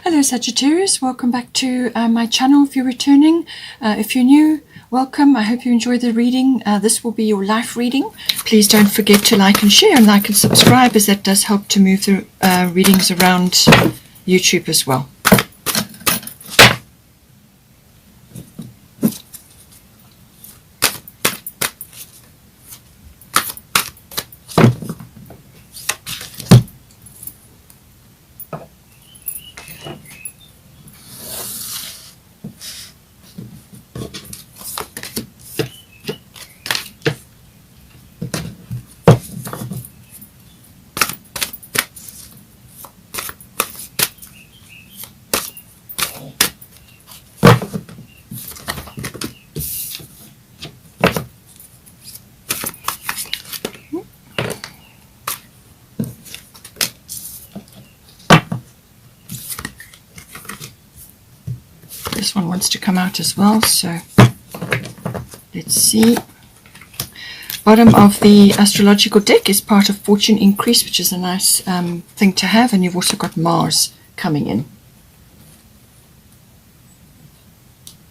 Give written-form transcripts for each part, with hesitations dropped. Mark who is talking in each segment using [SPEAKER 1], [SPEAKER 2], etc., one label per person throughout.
[SPEAKER 1] Hello Sagittarius, welcome back to my channel if you're returning. If you're new, welcome. I hope you enjoy the reading. This will be your life reading. Please don't forget to like and share and like and subscribe, as that does help to move the readings around YouTube as well. This one wants to come out as well, so let's see. Bottom of the astrological deck is part of Fortune Increase, which is a nice thing to have, and you've also got Mars coming in.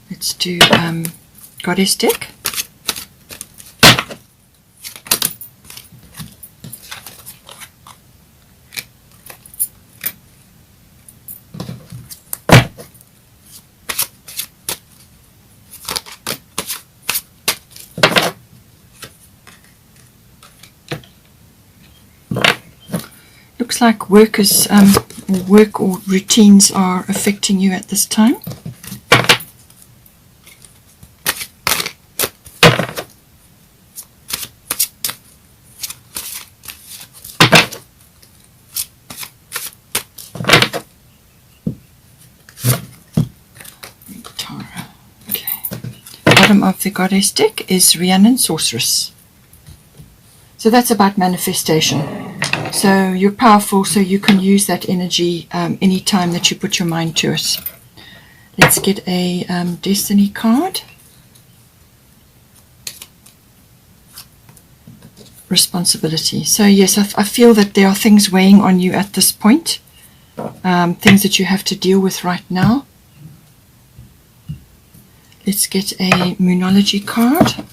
[SPEAKER 1] Let's do Goddess deck. Looks like work or routines are affecting you at this time. Okay. Bottom of the Goddess deck is Rhiannon Sorceress. So that's about manifestation. So you're powerful, so you can use that energy anytime that you put your mind to it. Let's get a Destiny card. Responsibility. So yes, I feel that there are things weighing on you at this point. Things that you have to deal with right now. Let's get a Moonology card.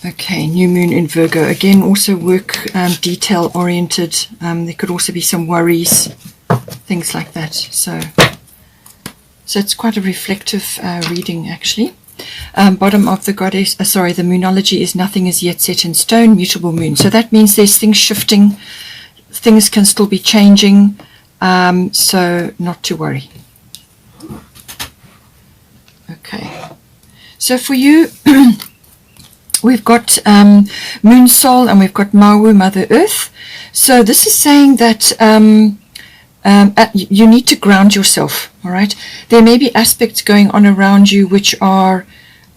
[SPEAKER 1] Okay, new moon in Virgo. Again, also work detail oriented. There could also be some worries, things like that. So it's quite a reflective reading, actually. Bottom of the Goddess, the Moonology is nothing is yet set in stone, mutable moon. So that means there's things shifting, things can still be changing. So not to worry. Okay, so for you. We've got Moon Soul and we've got Mawu, Mother Earth. So this is saying that you need to ground yourself, all right? There may be aspects going on around you which are,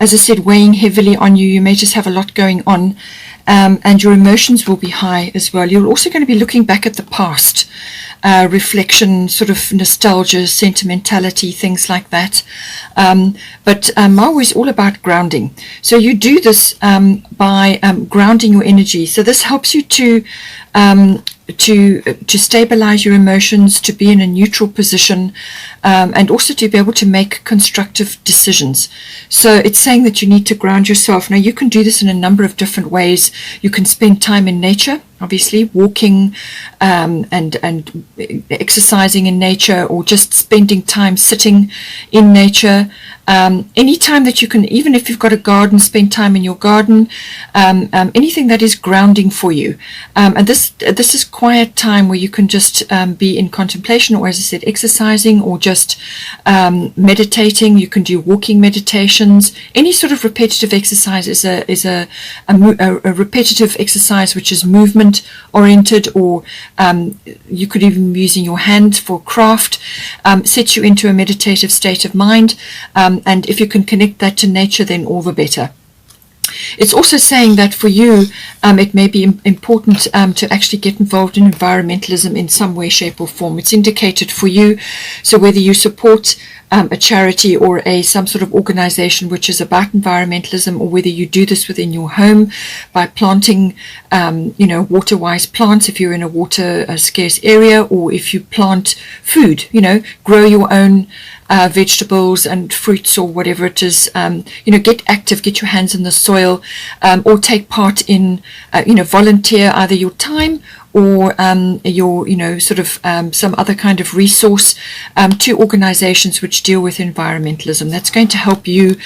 [SPEAKER 1] as I said, weighing heavily on you. You may just have a lot going on, and your emotions will be high as well. You're also going to be looking back at the past, reflection, sort of nostalgia, sentimentality, things like that. But Mawu is all about grounding. So you do this by grounding your energy. So this helps you to stabilize your emotions, to be in a neutral position, and also to be able to make constructive decisions. So it's saying that you need to ground yourself. Now you can do this in a number of different ways. You can spend time in nature, obviously walking and exercising in nature, or just spending time sitting in nature. Any time that you can, even if you've got a garden, spend time in your garden. Anything that is grounding for you. And this is quiet time where you can just be in contemplation, or as I said, exercising, or just meditating. You can do walking meditations. Any sort of repetitive exercise is a repetitive exercise which is movement oriented, or you could even be using your hand for craft. Sets you into a meditative state of mind, and if you can connect that to nature, then all the better. It's also saying that for you, it may be important to actually get involved in environmentalism in some way, shape, or form. It's indicated for you. So whether you support a charity or some sort of organization which is about environmentalism, or whether you do this within your home by planting, water-wise plants if you're in a water scarce area, or if you plant food, grow your own vegetables and fruits or whatever it is, get active, get your hands in the soil, or take part in, volunteer either your time or your, some other kind of resource to organizations which deal with environmentalism. That's going to help you,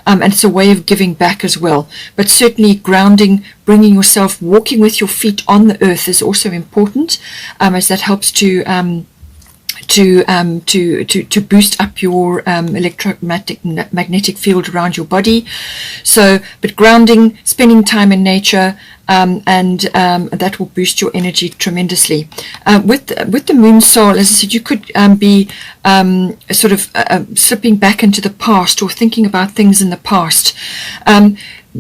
[SPEAKER 1] and it's a way of giving back as well. But certainly grounding, bringing yourself, walking with your feet on the earth is also important, as that helps to boost up your electromagnetic field around your body. So, but grounding, spending time in nature, and that will boost your energy tremendously. With the moon soul, as I said, you could be slipping back into the past or thinking about things in the past.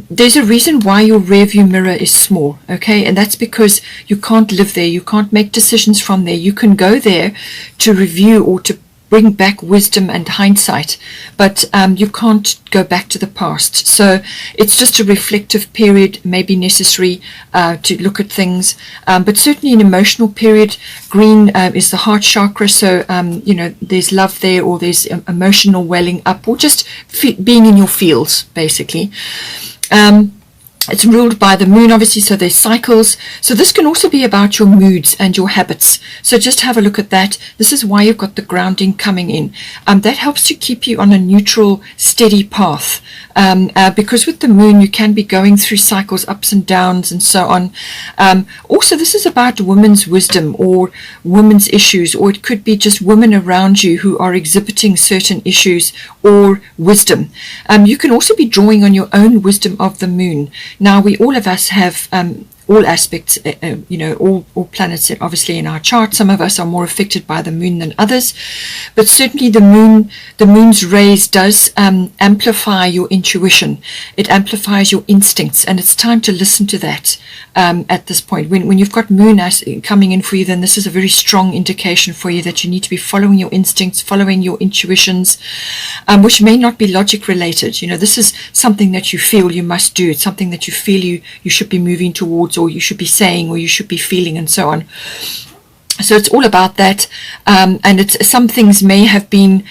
[SPEAKER 1] There's a reason why your rear view mirror is small, okay? And that's because you can't live there. You can't make decisions from there. You can go there to review or to bring back wisdom and hindsight, but you can't go back to the past. So it's just a reflective period, maybe necessary to look at things, but certainly an emotional period. Green is the heart chakra, so there's love there, or there's emotional welling up, or just being in your feels, basically. It's ruled by the moon, obviously, so there's cycles. So this can also be about your moods and your habits. So just have a look at that. This is why you've got the grounding coming in. That helps to keep you on a neutral, steady path. Because with the moon, you can be going through cycles, ups and downs, and so on. Also, this is about women's wisdom or women's issues, or it could be just women around you who are exhibiting certain issues or wisdom. You can also be drawing on your own wisdom of the moon. Now, all of us have all aspects, all planets obviously in our chart. Some of us are more affected by the moon than others, but certainly the moon's rays does amplify your intuition. It amplifies your instincts, and it's time to listen to that at this point. When you've got moon coming in for you, then this is a very strong indication for you that you need to be following your instincts, following your intuitions, which may not be logic related. This is something that you feel you must do. It's something that you feel you should be moving towards, or you should be saying, or you should be feeling, and so on. So it's all about that, and some things may have been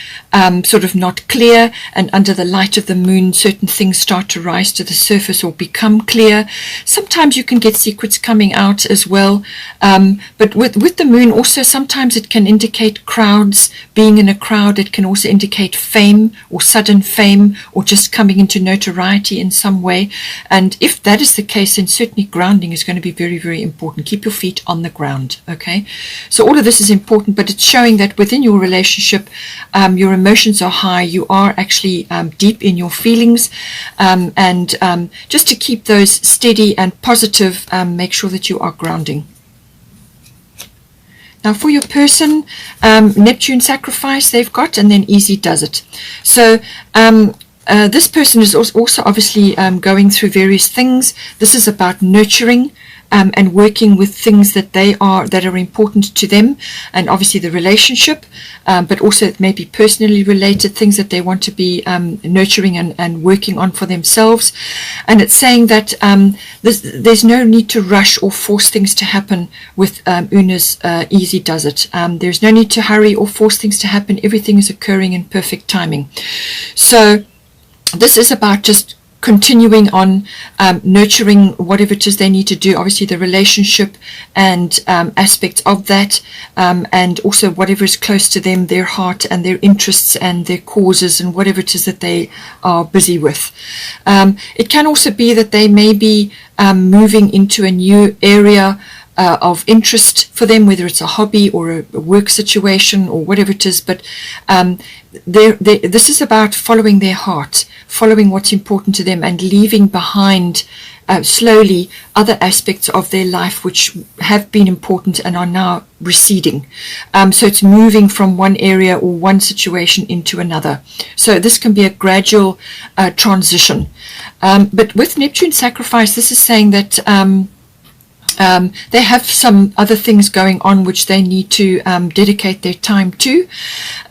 [SPEAKER 1] sort of not clear, and under the light of the moon, certain things start to rise to the surface or become clear. Sometimes you can get secrets coming out as well, but with the moon also, sometimes it can indicate crowds, being in a crowd. It can also indicate fame, or sudden fame, or just coming into notoriety in some way. And if that is the case, then certainly grounding is going to be very, very important. Keep your feet on the ground, okay? So all of this is important, but it's showing that within your relationship, your emotions are high. You are actually deep in your feelings, and just to keep those steady and positive, make sure that you are grounding. Now for your person, Neptune sacrifice they've got, and then easy does it. So this person is also obviously going through various things. This is about nurturing, and working with things that are important to them, and obviously the relationship, but also it may be personally related things that they want to be nurturing and working on for themselves. And it's saying that there's no need to rush or force things to happen with Una's easy does it. There's no need to hurry or force things to happen. Everything is occurring in perfect timing. So this is about just continuing on, nurturing whatever it is they need to do, obviously the relationship and aspects of that, and also whatever is close to them, their heart and their interests and their causes and whatever it is that they are busy with. It can also be that they may be moving into a new area of interest for them, whether it's a hobby or a work situation or whatever it is, but this is about following their heart, following what's important to them, and leaving behind slowly other aspects of their life which have been important and are now receding. So it's moving from one area or one situation into another. So this can be a gradual transition. But with Neptune sacrifice, this is saying that they have some other things going on which they need to dedicate their time to,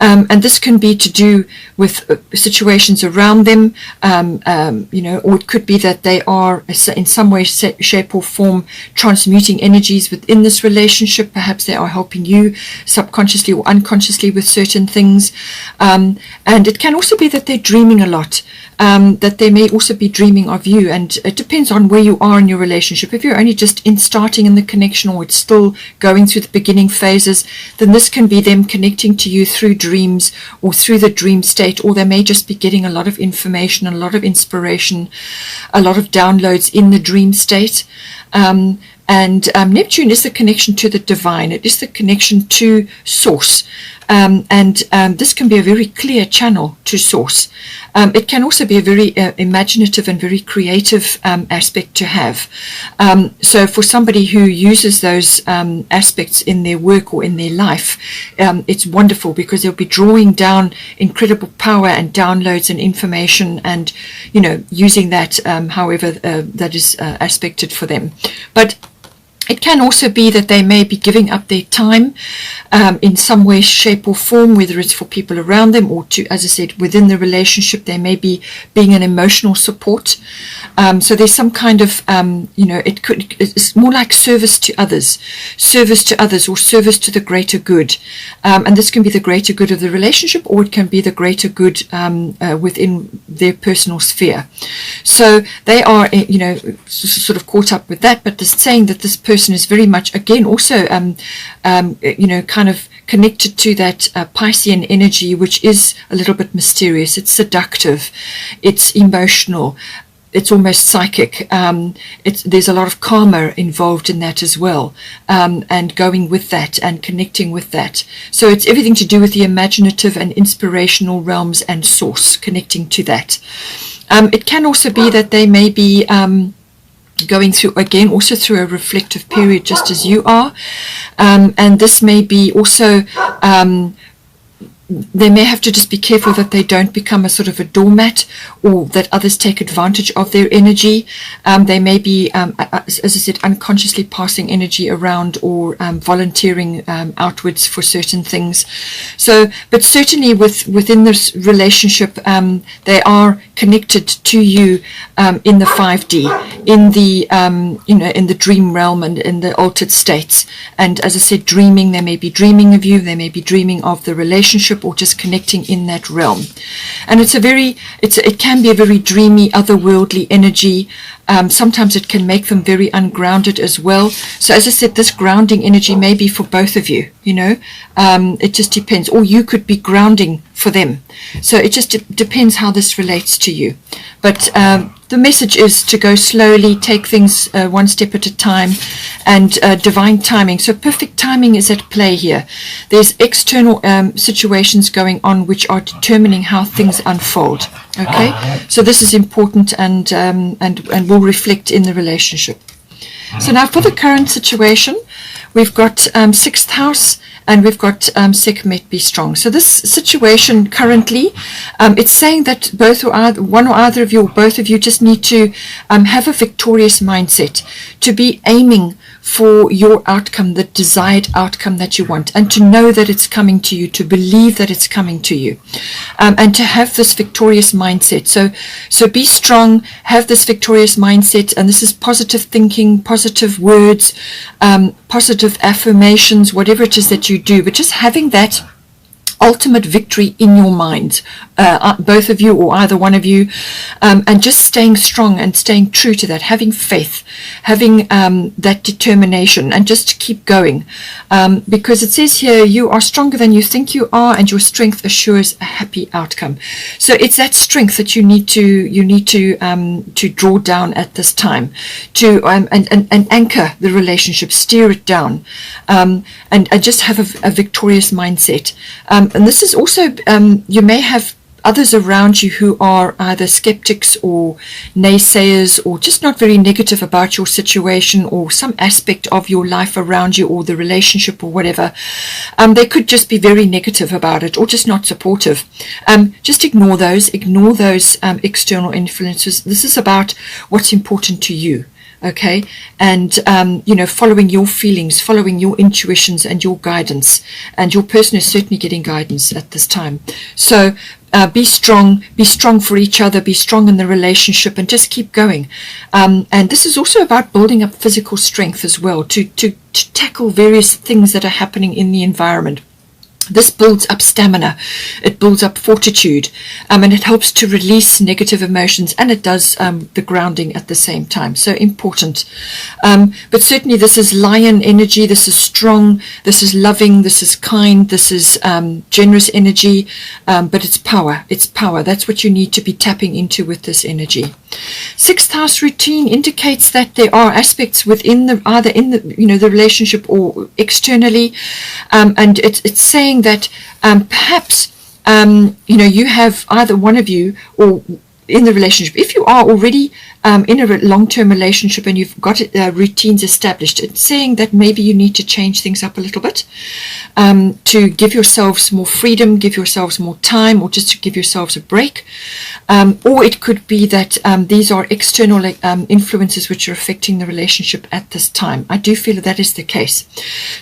[SPEAKER 1] and this can be to do with situations around them, or it could be that they are in some way, shape or form transmuting energies within this relationship. Perhaps they are helping you subconsciously or unconsciously with certain things, and it can also be that they're dreaming a lot. That they may also be dreaming of you, and it depends on where you are in your relationship. If you're only just starting in the connection, or it's still going through the beginning phases, then this can be them connecting to you through dreams or through the dream state, or they may just be getting a lot of information, a lot of inspiration, a lot of downloads in the dream state. And Neptune is the connection to the divine. It is the connection to source. And this can be a very clear channel to source. It can also be a very imaginative and very creative aspect to have. So for somebody who uses those aspects in their work or in their life, it's wonderful, because they'll be drawing down incredible power and downloads and information, and using that however that is aspected for them. But it can also be that they may be giving up their time in some way, shape or form, whether it's for people around them or to, as I said, within the relationship. They may be being an emotional support. So there's some kind of, it's more like service to others or service to the greater good. And this can be the greater good of the relationship, or it can be the greater good within their personal sphere. So they are, sort of caught up with that, but they're saying that this person is very much, again, also, kind of connected to that Piscean energy, which is a little bit mysterious. It's seductive. It's emotional. It's almost psychic. There's a lot of karma involved in that as well, and going with that and connecting with that. So it's everything to do with the imaginative and inspirational realms and source, connecting to that. It can also be that they may be going through, again, also through a reflective period, just as you are. And this may be also, they may have to just be careful that they don't become a sort of a doormat, or that others take advantage of their energy. They may be, as I said, unconsciously passing energy around, or volunteering outwards for certain things. So, but certainly within this relationship, they are connected to you in the 5D, in the in the dream realm and in the altered states. And as I said, dreaming, they may be dreaming of you, they may be dreaming of the relationship, or just connecting in that realm. And it can be a very dreamy, otherworldly energy. Sometimes it can make them very ungrounded as well. So as I said, this grounding energy may be for both of you, it just depends. Or you could be grounding for them. So it just depends how this relates to you. But the message is to go slowly, take things one step at a time, and divine timing. So perfect timing is at play here. There's external situations going on which are determining how things unfold. Okay, so this is important, and will reflect in the relationship. So now for the current situation, we've got 6th house, and we've got Sekhmet be strong. So this situation currently, it's saying that one or other of you, or both of you, just need to have a victorious mindset, to be aiming for your outcome, the desired outcome that you want, and to know that it's coming to you, to believe that it's coming to you, and to have this victorious mindset. So be strong, have this victorious mindset, and this is positive thinking, positive words, positive affirmations, whatever it is that you do, but just having that ultimate victory in your mind, both of you or either one of you, and just staying strong and staying true to that, having faith, having that determination, and just keep going, because it says here, you are stronger than you think you are, and your strength assures a happy outcome. So it's that strength that you need to draw down at this time, to and anchor the relationship, steer it down, and just have a victorious mindset. And this is also, you may have others around you who are either skeptics or naysayers or just not very negative about your situation or some aspect of your life around you or the relationship or whatever. They could just be very negative about it or just not supportive. Just ignore those external influences. This is about what's important to you. Okay, and following your feelings, following your intuitions and your guidance, and your person is certainly getting guidance at this time. So be strong for each other, be strong in the relationship, and just keep going. And this is also about building up physical strength as well to tackle various things that are happening in the environment. This builds up stamina, it builds up fortitude, and it helps to release negative emotions, and it does the grounding at the same time. So important. But certainly this is lion energy, this is strong, this is loving, this is kind, this is generous energy, but it's power. It's power. That's what you need to be tapping into with this energy. Sixth house routine indicates that there are aspects within either in the relationship or externally, and it's saying that perhaps you have either one of you or in the relationship, if you are already in a long-term relationship and you've got routines established, it's saying that maybe you need to change things up a little bit to give yourselves more freedom, give yourselves more time, or just to give yourselves a break. Or it could be that these are external influences which are affecting the relationship at this time. I do feel that is the case.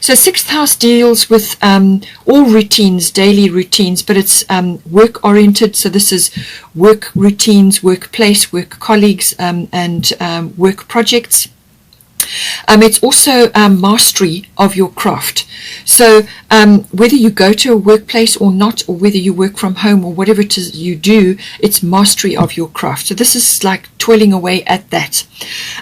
[SPEAKER 1] So sixth house deals with all routines, daily routines, but it's work-oriented. So this is work routines, workplace, work colleagues, and work projects. It's also mastery of your craft. So whether you go to a workplace or not, or whether you work from home or whatever it is you do, it's mastery of your craft. So this is like toiling away at that.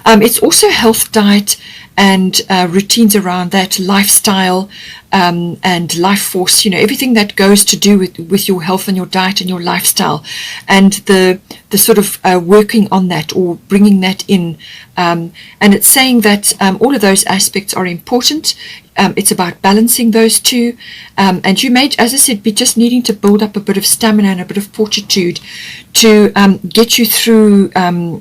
[SPEAKER 1] It's also health, diet, and routines around that, lifestyle, and life force, everything that goes to do with your health and your diet and your lifestyle, and the sort of working on that or bringing that in. And it's saying that all of those aspects are important. It's about balancing those two. And you may, as I said, be just needing to build up a bit of stamina and a bit of fortitude to get you through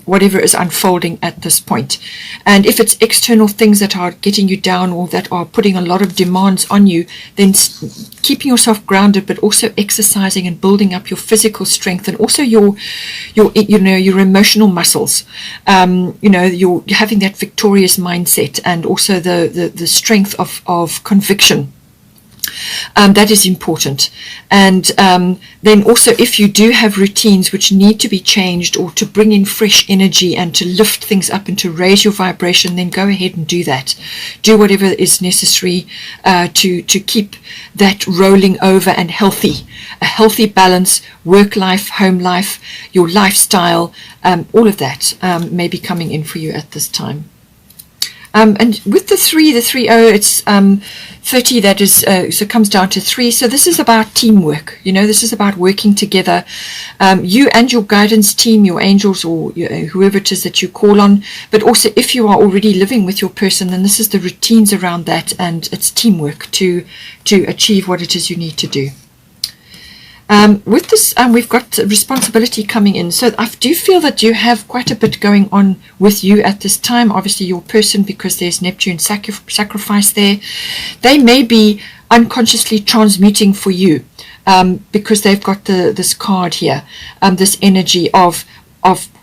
[SPEAKER 1] whatever is unfolding at this point. And if it's external things that are getting you down or that are putting a lot of demands on you, then keeping yourself grounded, but also exercising and building up your physical strength and also your emotional muscles. You're having that victorious mindset and also the strength of conviction. That is important. And then also, if you do have routines which need to be changed or to bring in fresh energy and to lift things up and to raise your vibration, then go ahead and do that. Do whatever is necessary to keep that rolling over and healthy. A healthy balance, work life, home life, your lifestyle, all of that may be coming in for you at this time. And with the 30, it's 30, that is, so it comes down to 3. So this is about teamwork. This is about working together. You and your guidance team, your angels, or whoever it is that you call on. But also, if you are already living with your person, then this is the routines around that, and it's teamwork to achieve what it is you need to do. With this, we've got responsibility coming in. So I do feel that you have quite a bit going on with you at this time. Obviously, your person, because there's Neptune sacrifice there. They may be unconsciously transmuting for you because they've got this card here, this energy of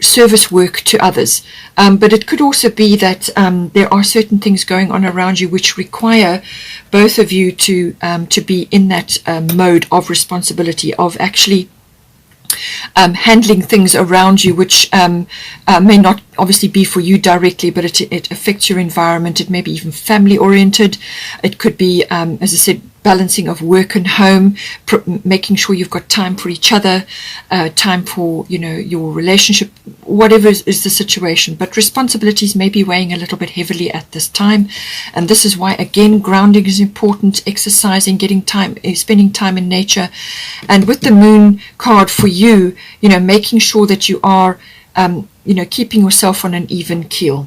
[SPEAKER 1] service work to others. But it could also be that there are certain things going on around you which require both of you to be in that mode of responsibility, of actually handling things around you which may not obviously be for you directly, but it affects your environment. It may be even family oriented. It could be, as I said, balancing of work and home, making sure you've got time for each other, time for your relationship, whatever is the situation. But responsibilities may be weighing a little bit heavily at this time, and this is why, again, grounding is important, exercising, getting time, spending time in nature. And with the moon card for you, making sure that you are keeping yourself on an even keel.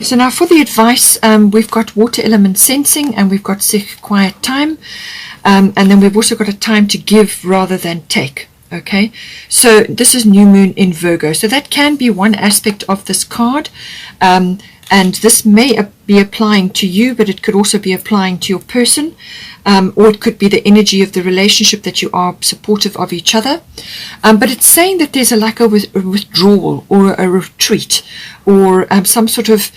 [SPEAKER 1] So now for the advice, we've got water element sensing, and we've got quiet time, and then we've also got a time to give rather than take. Okay, so this is new moon in Virgo. So that can be one aspect of this card. And this may be applying to you, but it could also be applying to your person, or it could be the energy of the relationship that you are supportive of each other. But it's saying that there's a withdrawal or a retreat, or some sort of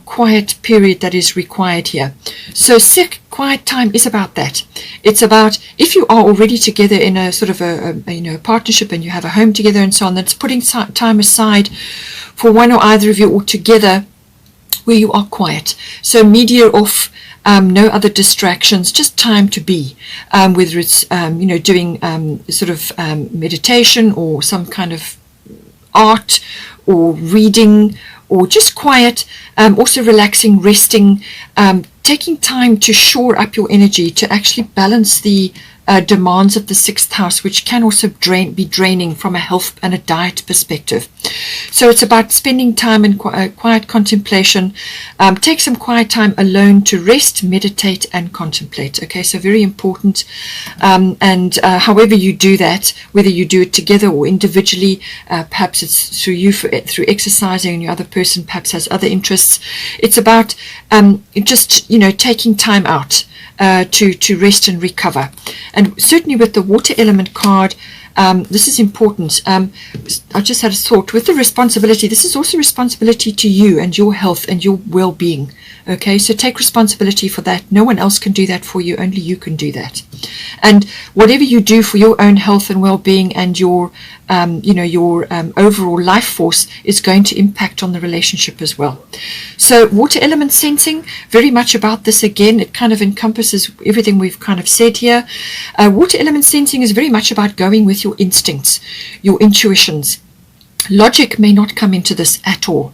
[SPEAKER 1] quiet period that is required here. So quiet time is about that. It's about, if you are already together in a sort of a partnership, and you have a home together and so on, that's putting time aside for one or either of you, or together, where you are quiet. So media off, no other distractions, just time to be, whether it's doing sort of meditation, or some kind of art, or reading, or just quiet, also relaxing, resting, taking time to shore up your energy, to actually balance the demands of the 6th house, which can also be draining from a health and a diet perspective. So it's about spending time in quiet contemplation. Take some quiet time alone to rest, meditate, and contemplate. Okay, so very important. And however you do that, whether you do it together or individually, perhaps it's through exercising, and your other person perhaps has other interests. It's about just taking time out to rest and recover. And certainly with the water element card, this is important. I just had a thought with the responsibility. This is also responsibility to you and your health and your well-being. Okay, so take responsibility for that. No one else can do that for you. Only you can do that. And whatever you do for your own health and well-being, and your overall life force, is going to impact on the relationship as well. So water element sensing, very much about this again. It kind of encompasses everything we've kind of said here. Water element sensing is very much about going with your instincts, your intuitions. Logic may not come into this at all.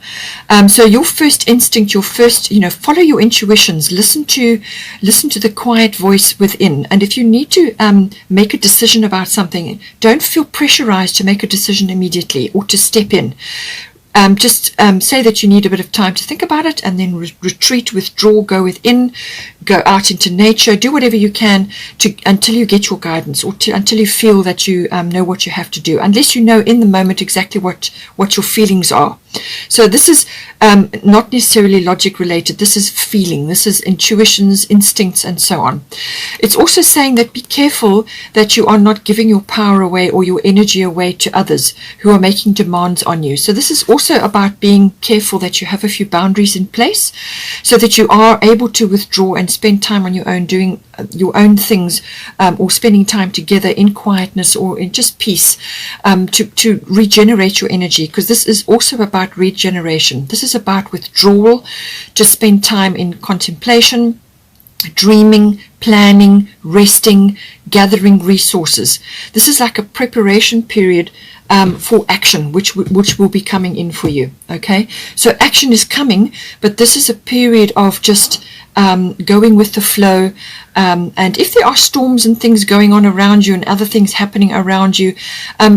[SPEAKER 1] So your first instinct, follow your intuitions, listen to the quiet voice within. And if you need to make a decision about something, don't feel pressurized to make a decision immediately or to step in. Just say that you need a bit of time to think about it, and then retreat, withdraw, go within, go out into nature, do whatever you can until you get your guidance, or until you feel that you know what you have to do, unless you know in the moment exactly what your feelings are. So this is not necessarily logic related. This is feeling. This is intuitions, instincts, and so on. It's also saying that be careful that you are not giving your power away or your energy away to others who are making demands on you. So this is also about being careful that you have a few boundaries in place, so that you are able to withdraw and spend time on your own, doing your own things, or spending time together in quietness or in just peace, to regenerate your energy, because this is also about regeneration. This is about withdrawal, to spend time in contemplation, dreaming, planning, resting, gathering resources. This is like a preparation period for action, which will be coming in for you. Okay, so action is coming, but this is a period of just going with the flow. And if there are storms and things going on around you and other things happening around you,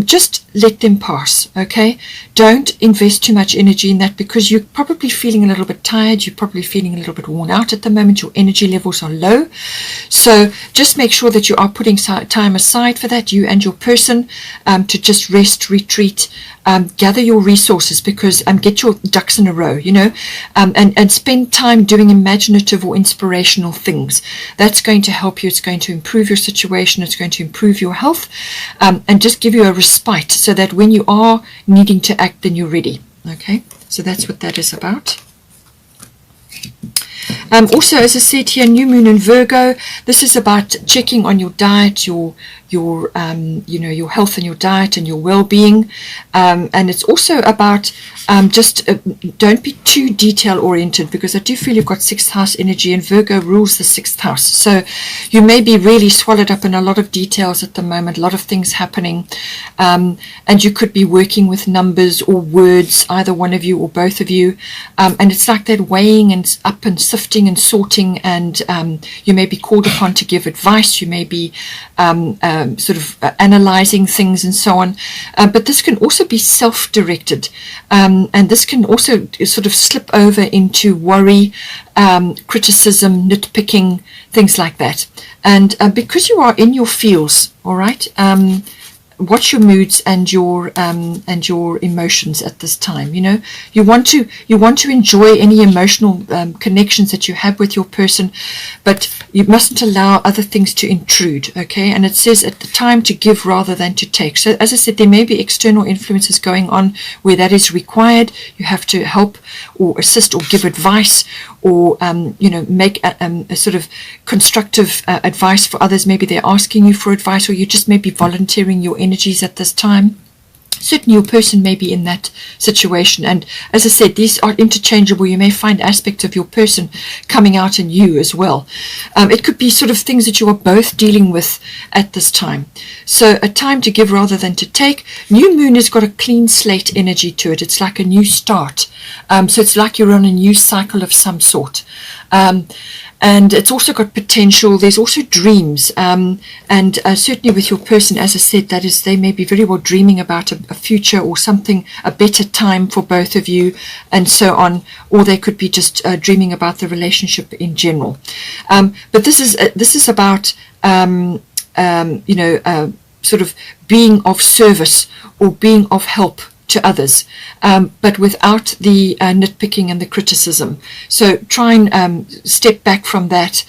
[SPEAKER 1] just let them pass. Okay, don't invest too much energy in that, because you're probably feeling a little bit tired, you're probably feeling a little bit worn out at the moment, your energy levels are low. So just make sure that you are putting time aside for that, you and your person, to just rest, retreat, gather your resources, because get your ducks in a row, and spend time doing imaginative or inspirational things. That's going to help you. It's going to improve your situation. It's going to improve your health, and just give you a respite, so that when you are needing to act, then you're ready. Okay, so that's what that is about. Also, as I said here, new moon in Virgo, this is about checking on your diet, your health and your diet and your well-being, and it's also about just don't be too detail oriented, because I do feel you've got 6th house energy, and Virgo rules the 6th house. So you may be really swallowed up in a lot of details at the moment, a lot of things happening, and you could be working with numbers or words, either one of you or both of you, and it's like that weighing and up and sifting and sorting, and you may be called upon to give advice, you may be analyzing things and so on, but this can also be self-directed, and this can also sort of slip over into worry, criticism, nitpicking, things like that. And because you are in your feels, all right, watch your moods and your emotions at this time. You know, you want to enjoy any emotional connections that you have with your person, but you mustn't allow other things to intrude. Okay, and it says at the time to give rather than to take. So as I said, there may be external influences going on where that is required. You have to help or assist or give advice, or make a sort of constructive advice for others. Maybe they're asking you for advice, or you just may be volunteering your energies at this time. Certainly your person may be in that situation, and as I said, these are interchangeable. You may find aspects of your person coming out in you as well. It could be sort of things that you are both dealing with at this time. So a time to give rather than to take. New moon has got a clean slate energy to it. It's like a new start. So it's like you're on a new cycle of some sort. And it's also got potential. There's also dreams, and certainly with your person, as I said, that is, they may be very well dreaming about a future or something, a better time for both of you, and so on. Or they could be just dreaming about the relationship in general. But this is about sort of being of service or being of help to others, but without the nitpicking and the criticism. So try and step back from that,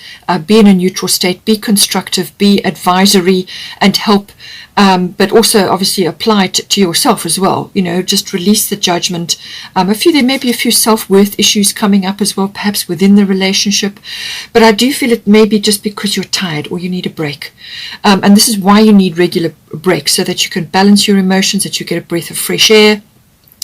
[SPEAKER 1] be in a neutral state, be constructive, be advisory, and help, but also obviously apply it to yourself as well. You know, just release the judgment. There may be a few self-worth issues coming up as well, perhaps within the relationship, but I do feel it may be just because you're tired or you need a break. And this is why you need regular breaks, so that you can balance your emotions, that you get a breath of fresh air,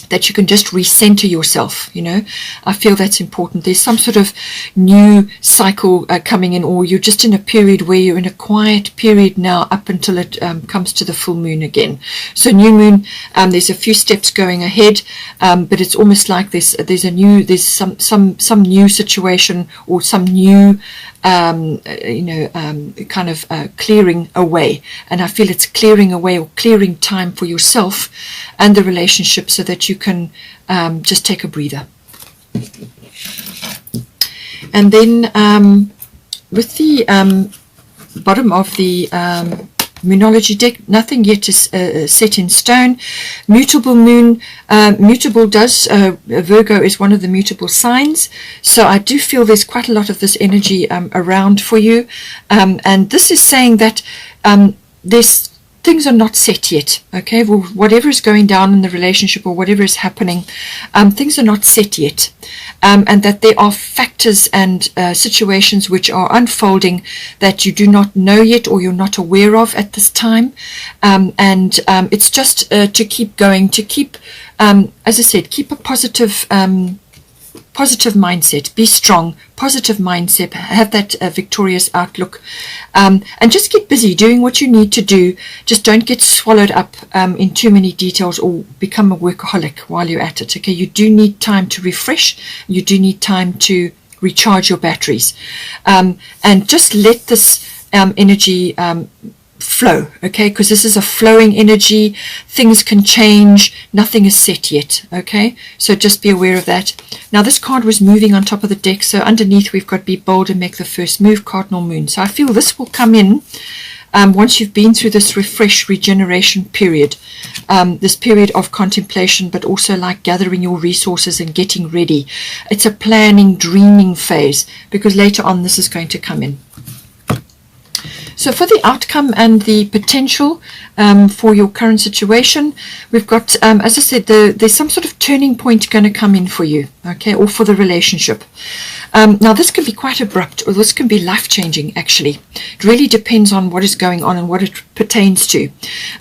[SPEAKER 1] that you can just recenter yourself. You know, I feel that's important. There's some sort of new cycle coming in, or you're just in a period where you're in a quiet period now up until it comes to the full moon again. So new moon, there's a few steps going ahead, but it's almost like there's some new situation or some new kind of clearing away. And I feel it's clearing away or clearing time for yourself and the relationship, so that you can just take a breather. And then with the bottom of the Moonology deck, nothing yet is set in stone. Mutable moon, mutable does, Virgo is one of the mutable signs, so I do feel there's quite a lot of this energy around for you, and this is saying that things are not set yet. Okay, well, whatever is going down in the relationship or whatever is happening, things are not set yet, and that there are factors and situations which are unfolding that you do not know yet or you're not aware of at this time, and it's just to keep going, to keep, as I said, keep a positive mindset, be strong, positive mindset, have that victorious outlook, and just get busy doing what you need to do. Just don't get swallowed up in too many details or become a workaholic while you're at it. Okay, you do need time to refresh, you do need time to recharge your batteries, and just let this energy flow, okay, because this is a flowing energy. Things can change, nothing is set yet, okay, so just be aware of that. Now this card was moving on top of the deck, so underneath we've got be bold and make the first move, cardinal moon. So I feel this will come in once you've been through this refresh regeneration period, this period of contemplation, but also like gathering your resources and getting ready. It's a planning, dreaming phase, because later on this is going to come in. So for the outcome and the potential for your current situation, we've got, as I said, there's some sort of turning point going to come in for you, okay, or for the relationship. Now this can be quite abrupt, or this can be life-changing actually. It really depends on what is going on and what it pertains to.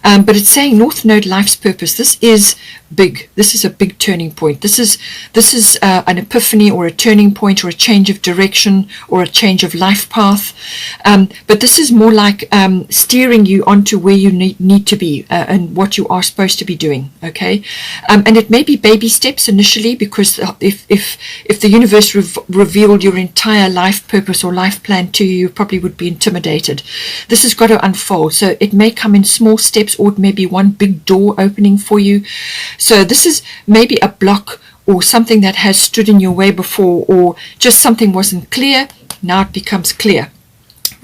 [SPEAKER 1] But it's saying North Node, life's purpose. This is big. This is a big turning point. This is an epiphany or a turning point or a change of direction or a change of life path. But this is more like steering you onto where you need to be and what you are supposed to be doing. Okay, and it may be baby steps initially, because if the universe revealed your entire life purpose or life plan to you, you probably would be intimidated. This has got to unfold, so it may come in small steps, or it may be one big door opening for you. So this is maybe a block or something that has stood in your way before, or just something wasn't clear. Now it becomes clear.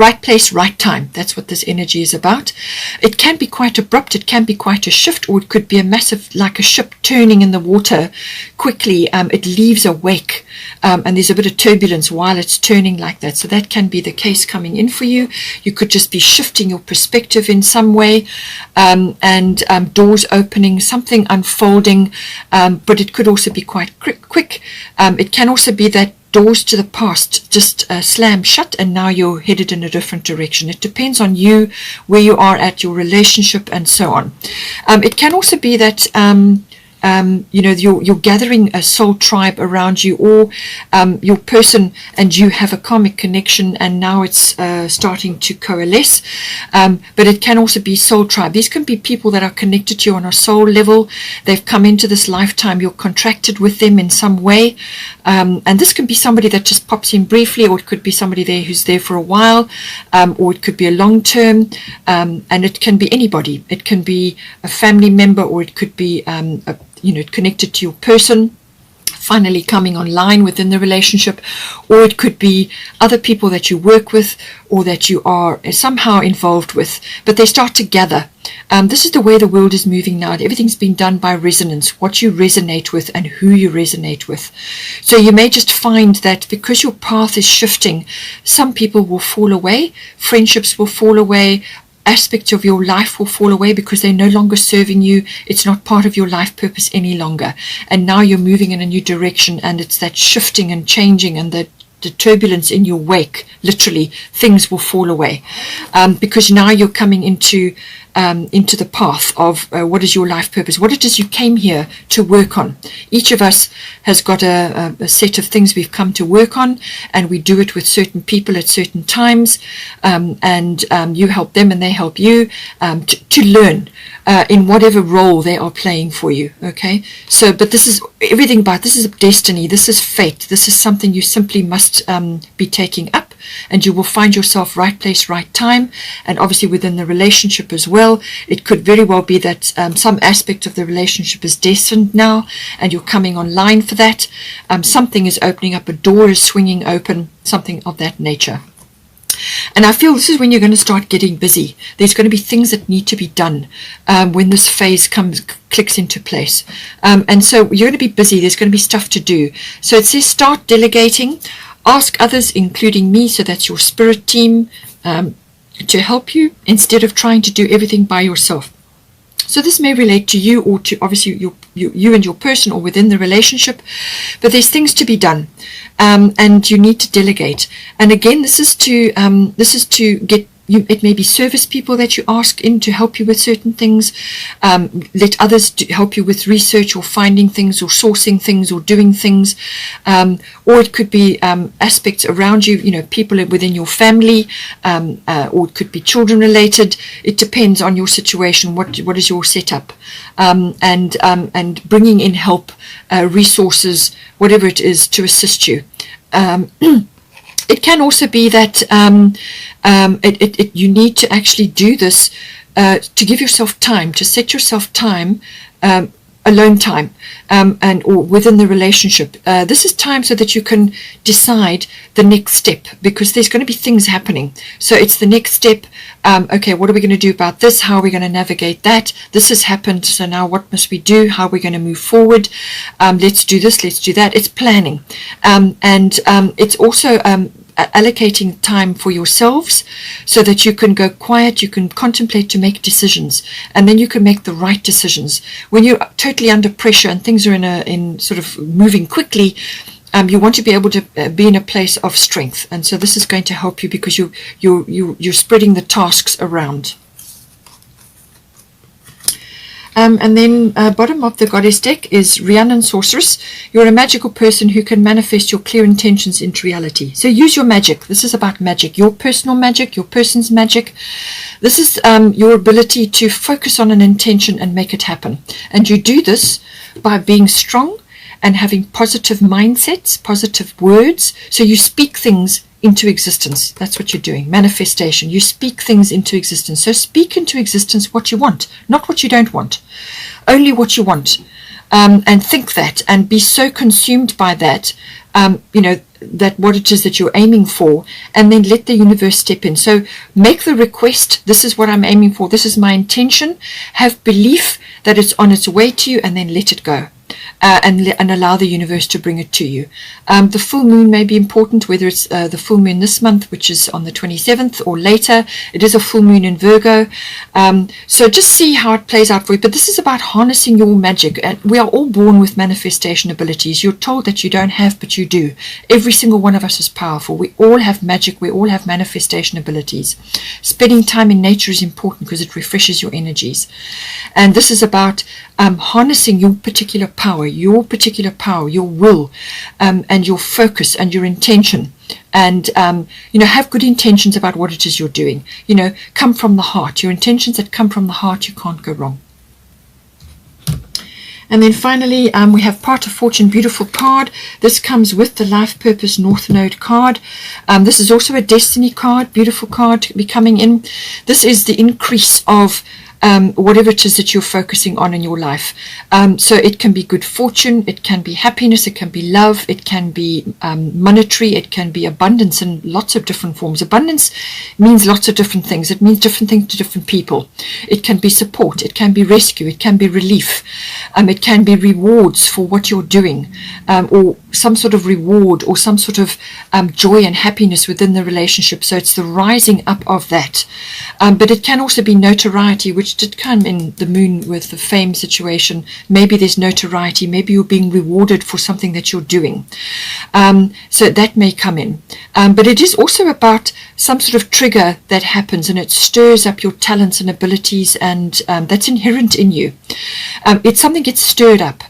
[SPEAKER 1] Right place, right time. That's what this energy is about. It can be quite abrupt. It can be quite a shift, or it could be a massive, like a ship turning in the water quickly. It leaves a wake, and there's a bit of turbulence while it's turning like that. So that can be the case coming in for you. You could just be shifting your perspective in some way, and doors opening, something unfolding, but it could also be quite quick. It can also be that doors to the past just slam shut, and now you're headed in a different direction. It depends on you, where you are at your relationship, and so on. It can also be that you're gathering a soul tribe around you, or your person and you have a karmic connection, and now it's starting to coalesce. But it can also be soul tribe. These can be people that are connected to you on a soul level. They've come into this lifetime. You're contracted with them in some way, and this can be somebody that just pops in briefly, or it could be somebody there who's there for a while, or it could be a long term, and it can be anybody. It can be a family member, or it could be connected to your person finally coming online within the relationship, or it could be other people that you work with or that you are somehow involved with, but they start to gather. This is the way the world is moving now. Everything's been done by resonance, what you resonate with and who you resonate with. So you may just find that because your path is shifting, some people will fall away, friendships will fall away, aspects of your life will fall away because they're no longer serving you. It's not part of your life purpose any longer, and now you're moving in a new direction, and it's that shifting and changing, and the turbulence in your wake. Literally, things will fall away, because now you're coming into the path of what is your life purpose, what it is you came here to work on. Each of us has got a set of things we've come to work on, and we do it with certain people at certain times, and you help them and they help you to learn in whatever role they are playing for you. Okay, so but this is everything about, this is destiny, this is fate, this is something you simply must be taking up, and you will find yourself right place, right time. And obviously within the relationship as well, it could very well be that some aspect of the relationship is destined now, and you're coming online for that. Something is opening up, a door is swinging open, something of that nature. And I feel this is when you're going to start getting busy. There's going to be things that need to be done when this phase clicks into place. And so you're going to be busy. There's going to be stuff to do. So it says start delegating. Ask others, including me, so that's your spirit team, to help you instead of trying to do everything by yourself. So this may relate to you, or to obviously you and your person, or within the relationship, but there's things to be done, and you need to delegate. And again, this is to get you. It may be service people that you ask in to help you with certain things. Let others help you with research, or finding things, or sourcing things, or doing things. Or it could be aspects around you, people within your family, or it could be children related. It depends on your situation. What is your setup? And bringing in help, resources, whatever it is, to assist you. It can also be that you need to actually do this to give yourself time, to set yourself time, alone time, or within the relationship. This is time so that you can decide the next step, because there's going to be things happening. So it's the next step. Okay, what are we going to do about this? How are we going to navigate that? This has happened, so now what must we do? How are we going to move forward? Let's do this, let's do that. It's planning. And it's also allocating time for yourselves so that you can go quiet, you can contemplate to make decisions, and then you can make the right decisions. When you're totally under pressure and things are in sort of moving quickly, you want to be able to be in a place of strength, and so this is going to help you, because you're spreading the tasks around. And then bottom of the goddess deck is Rhiannon Sorceress. You're a magical person who can manifest your clear intentions into reality. So use your magic. This is about magic, your personal magic, your person's magic. This is your ability to focus on an intention and make it happen. And you do this by being strong and having positive mindsets, positive words. So you speak things into existence. That's what you're doing. Manifestation. You speak things into existence. So speak into existence what you want, not what you don't want. Only what you want. And think that, and be so consumed by that. what it is that you're aiming for, and then let the universe step in. So make the request, this is what I'm aiming for, this is my intention, have belief that it's on its way to you, and then let it go. And allow the universe to bring it to you. The full moon may be important, whether it's the full moon this month, which is on the 27th, or later. It is a full moon in Virgo. So just see how it plays out for you. But this is about harnessing your magic. And we are all born with manifestation abilities. You're told that you don't have, but you do. Every single one of us is powerful. We all have magic. We all have manifestation abilities. Spending time in nature is important because it refreshes your energies. And this is about harnessing your particular power, your will, and your focus and your intention. And, have good intentions about what it is you're doing. Come from the heart. Your intentions that come from the heart, you can't go wrong. And then finally, we have Part of Fortune, beautiful card. This comes with the Life Purpose North Node card. This is also a Destiny card, beautiful card to be coming in. This is the increase of whatever it is that you're focusing on in your life. So it can be good fortune, it can be happiness, it can be love, it can be monetary, it can be abundance in lots of different forms. Abundance means lots of different things. It means different things to different people. It can be support, it can be rescue, it can be relief, it can be rewards for what you're doing, or some sort of reward or some sort of joy and happiness within the relationship. So it's the rising up of that. But it can also be notoriety, which did come in the moon with the fame situation. Maybe there's notoriety, maybe you're being rewarded for something that you're doing. So that may come in. But it is also about some sort of trigger that happens, and it stirs up your talents and abilities, and that's inherent in you. It's something gets stirred up.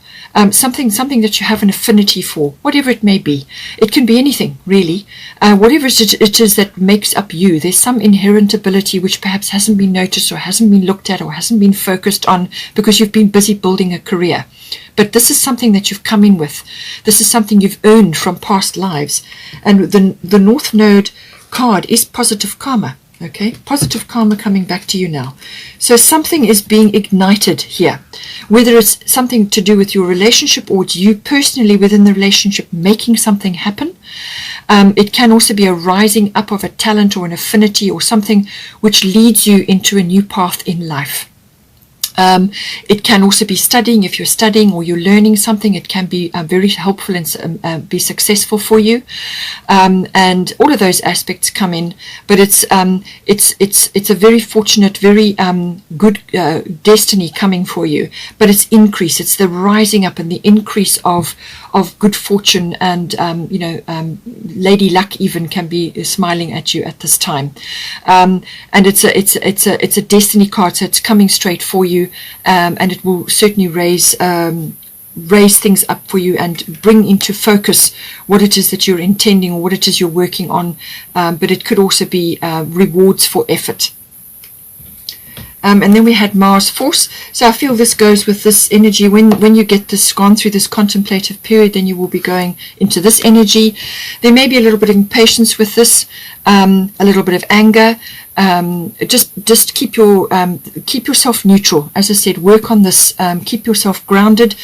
[SPEAKER 1] Something that you have an affinity for, whatever it may be. It can be anything, really. Whatever it is that makes up you. There's some inherent ability which perhaps hasn't been noticed or hasn't been looked at or hasn't been focused on because you've been busy building a career. But this is something that you've come in with. This is something you've earned from past lives. And the North Node card is positive karma. Okay, positive karma coming back to you now. So something is being ignited here, whether it's something to do with your relationship or it's you personally within the relationship making something happen. It can also be a rising up of a talent or an affinity or something which leads you into a new path in life. It can also be studying. If you're studying or you're learning something, it can be very helpful and be successful for you. And all of those aspects come in. But it's a very fortunate, very good destiny coming for you. But it's increase. It's the rising up and the increase of good fortune, and Lady Luck even can be smiling at you at this time. And it's a destiny card, so it's coming straight for you. And it will certainly raise things up for you and bring into focus what it is that you're intending or what it is you're working on. But it could also be rewards for effort. And then we had Mars Force. So I feel this goes with this energy. When you get this gone through this contemplative period, then you will be going into this energy. There may be a little bit of impatience with this, a little bit of anger. Just keep yourself neutral. As I said, work on this. Keep yourself grounded.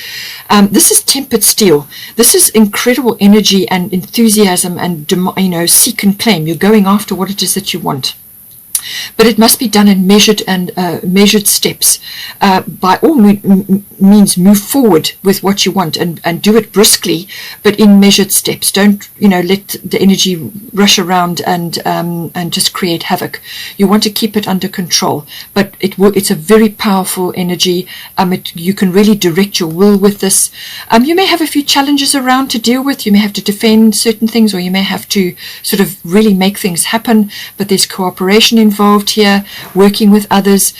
[SPEAKER 1] This is tempered steel. This is incredible energy and enthusiasm, and seek and claim. You're going after what it is that you want. But it must be done in measured steps. By all means, move forward with what you want and do it briskly, but in measured steps. Don't let the energy rush around and just create havoc. You want to keep it under control. But it's a very powerful energy. You can really direct your will with this. You may have a few challenges around to deal with. You may have to defend certain things, or you may have to sort of really make things happen. But there's cooperation involved here, working with others,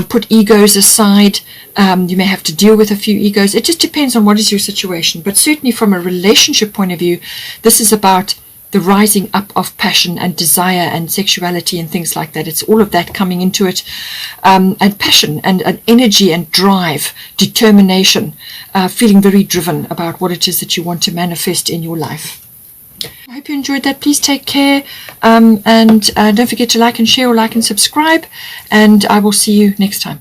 [SPEAKER 1] put egos aside. You may have to deal with a few egos. It just depends on what is your situation. But certainly from a relationship point of view, this is about the rising up of passion and desire and sexuality and things like that. It's all of that coming into it. And passion and energy and drive, determination, feeling very driven about what it is that you want to manifest in your life. I hope you enjoyed that. Please take care, and don't forget to like and share, or like and subscribe, and I will see you next time.